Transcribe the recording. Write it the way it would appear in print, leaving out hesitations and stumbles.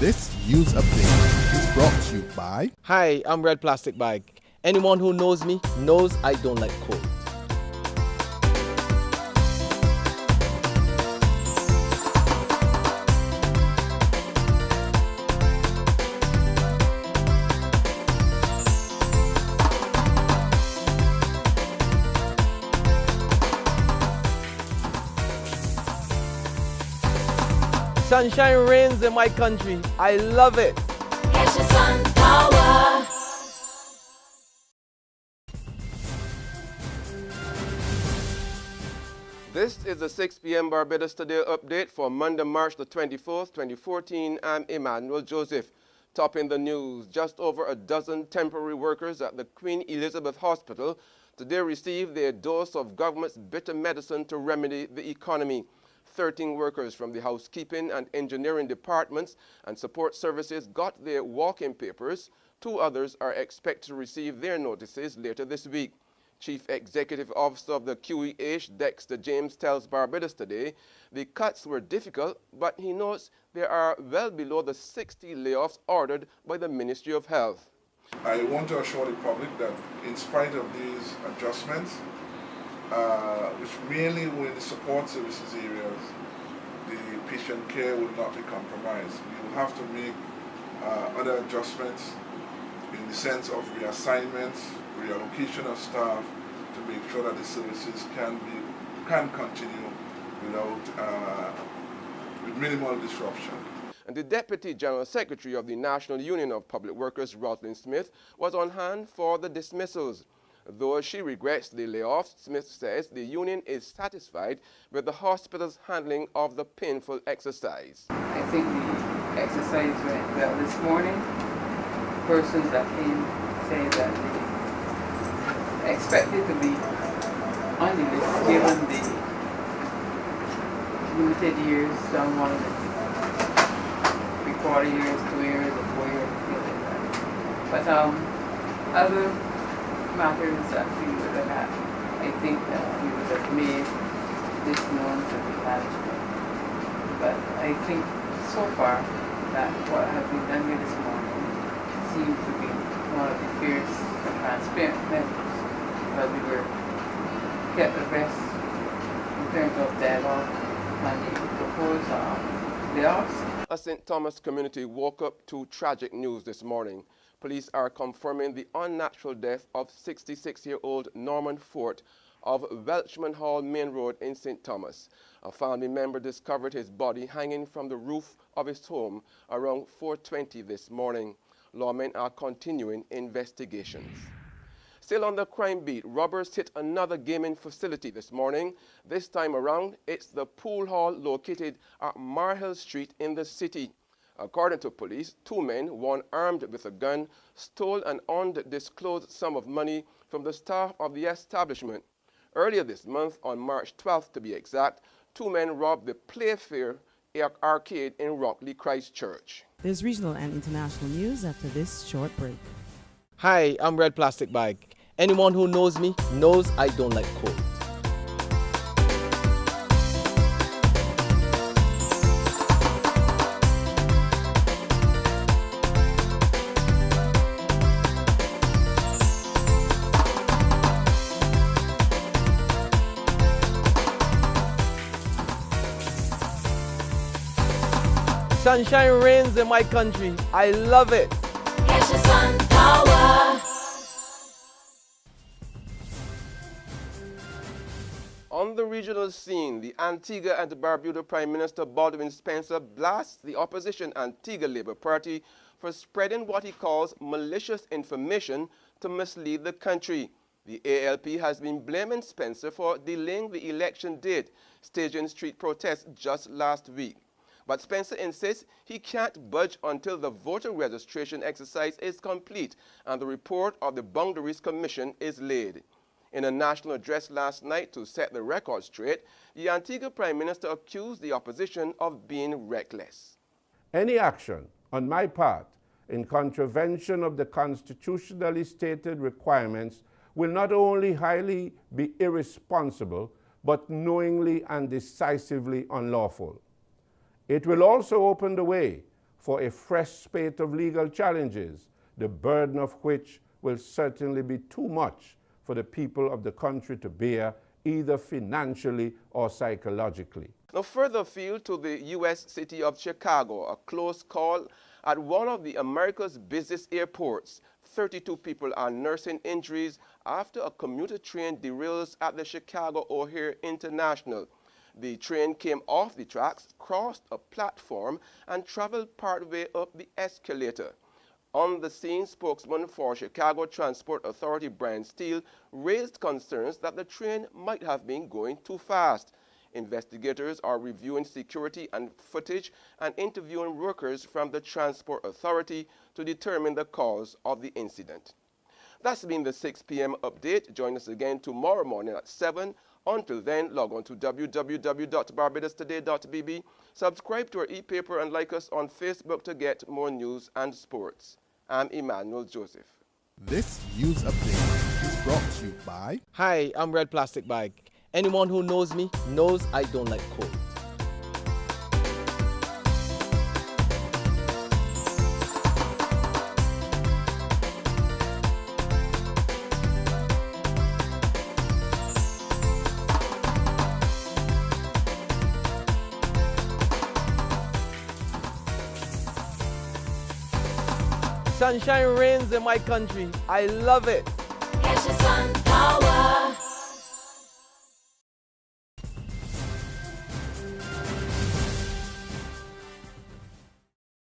This news update is brought to you by... Hi, I'm Red Plastic Bag. Anyone who knows me knows I don't like cold. Sunshine reigns in my country. I love it. Get your sun power. This is the 6 p.m. Barbados Today update for Monday, March the 24th, 2014. I'm Emmanuel Joseph. Topping the news, just over a dozen temporary workers at the Queen Elizabeth Hospital today received their dose of government's bitter medicine to remedy the economy. 13 workers from the housekeeping and engineering departments and support services got their walk-in papers. 2 others are expected to receive their notices later this week. Chief Executive Officer of the QEH, Dexter James, tells Barbados Today the cuts were difficult, but he notes they are well below the 60 layoffs ordered by the Ministry of Health. I want to assure the public that in spite of these adjustments, which mainly were in the support services areas, the patient care will not be compromised. We will have to make other adjustments in the sense of reassignments, reallocation of staff to make sure that the services can continue with minimal disruption. And the Deputy General Secretary of the National Union of Public Workers, Rosalind Smith, was on hand for the dismissals. Though she regrets the layoffs, Smith says the union is satisfied with the hospital's handling of the painful exercise. I think the exercise went well this morning. Persons that came say that they expected to be on the list given the limited years, some wanted 3/4 years, 2 years, or 4 years, things like that. But other matters that we would have had, I think that we would have made this known to the management. But I think so far that what has been done here this morning seems to be one of the fierce and transparent measures, because we were kept abreast in terms of dialogue and the proposed layoffs. A St. Thomas community woke up to tragic news this morning. Police are confirming the unnatural death of 66-year-old Norman Fort of Welchman Hall Main Road in St. Thomas. A family member discovered his body hanging from the roof of his home around 4:20 this morning. Lawmen are continuing investigations. Still on the crime beat, robbers hit another gaming facility this morning. This time around, it's the pool hall located at Marhill Street in the city. According to police, 2 men, one armed with a gun, stole an undisclosed sum of money from the staff of the establishment. Earlier this month, on March 12th to be exact, 2 men robbed the Playfair Arcade in Rockley, Christchurch. There's regional and international news after this short break. Hi, I'm Red Plastic Bag. Anyone who knows me knows I don't like cold. Sunshine reigns in my country. I love it. Get your sun power. On the regional scene, the Antigua and Barbuda Prime Minister Baldwin Spencer blasts the opposition Antigua Labour Party for spreading what he calls malicious information to mislead the country. The ALP has been blaming Spencer for delaying the election date, staging street protests just last week. But Spencer insists he can't budge until the voter registration exercise is complete and the report of the Boundaries Commission is laid. In a national address last night to set the record straight, the Antigua Prime Minister accused the opposition of being reckless. Any action on my part in contravention of the constitutionally stated requirements will not only highly be irresponsible, but knowingly and decisively unlawful. It will also open the way for a fresh spate of legal challenges, the burden of which will certainly be too much for the people of the country to bear, either financially or psychologically. Now further afield to the U.S. city of Chicago, a close call at one of the America's busiest airports. 32 people are nursing injuries after a commuter train derails at the Chicago O'Hare International. The train came off the tracks, crossed a platform, and traveled partway up the escalator. On the scene, spokesman for Chicago Transport Authority Brian Steele raised concerns that the train might have been going too fast. Investigators are reviewing security and footage and interviewing workers from the Transport Authority to determine the cause of the incident. That's been the 6 p.m. update. Join us again tomorrow morning at 7. Until then, log on to www.barbadostoday.bb, subscribe to our e-paper, and like us on Facebook to get more news and sports. I'm Emmanuel Joseph. This news update is brought to you by... Hi, I'm Red Plastic Bag. Anyone who knows me knows I don't like cold. Sunshine reigns in my country. I love it. Get your sun power.